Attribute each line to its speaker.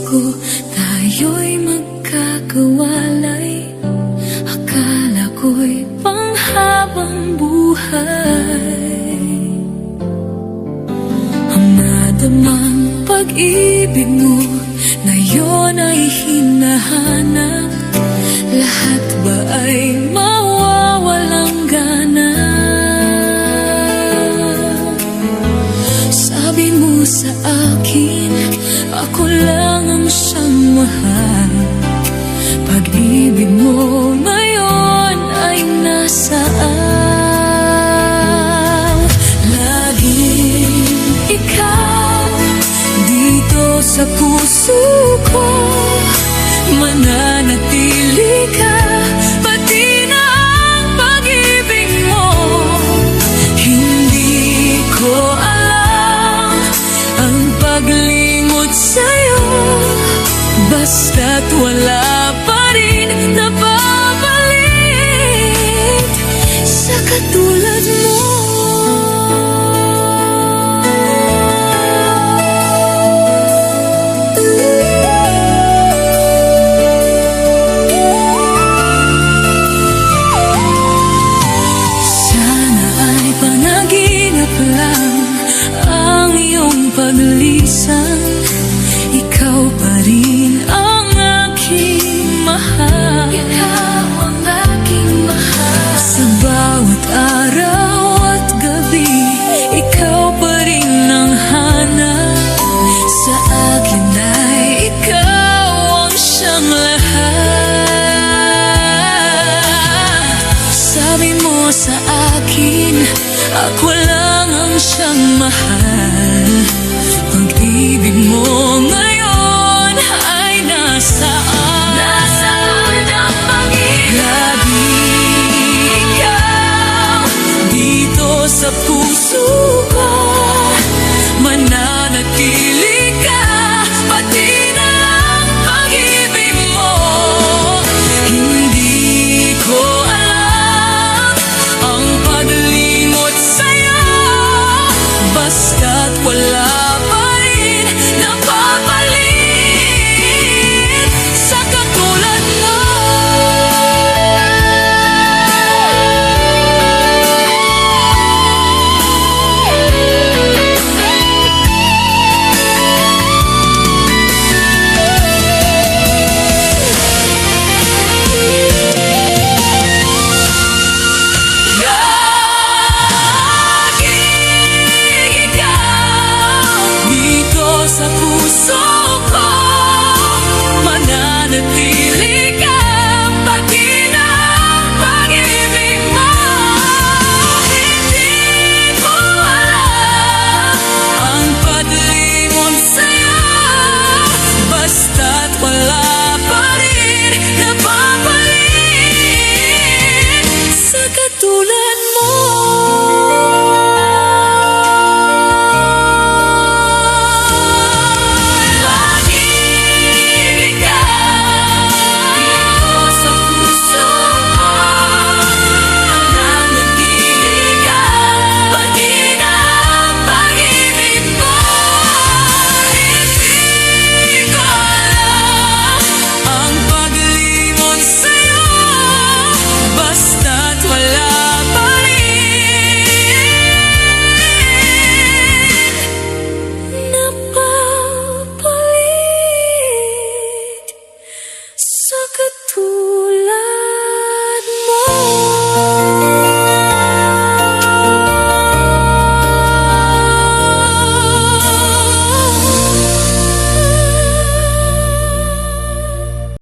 Speaker 1: ko tayo'y magkakawalay. Akala ko'y panghabang buhay. Ang nadamang pag-ibig mo ngayon ay hinahanap. Lahat ba ay mawawalang gana? Sabi mo sa akin, ako lang ang siyang mahal. Pag-ibig mo ngayon ay nasaan? Laging ikaw dito sa puso ko, mananatili ka, pati na ang pag-ibig mo. Hindi ko alam ang paglingot sa'yo, basta't wala pa rin napapalik sa katulad mo. Paglisan, ikaw pa rin ang aking mahal. Ikaw ang aking mahal. Sa bawat araw at gabi, ikaw pa rin ang hanap. Sa akin ay ikaw ang siyang lahat. Sabi mo sa akin, ako lang ang siyang mahal. Pag-ibig mo ngayon ay nasaan? Nasaan ang pag-ibig? Lagi ikaw dito sa puso ko, mananatili ka, pati na ang pag-ibig mo. Hindi ko alam ang paglimot sa'yo, basta't wala sa puso ko, mananatili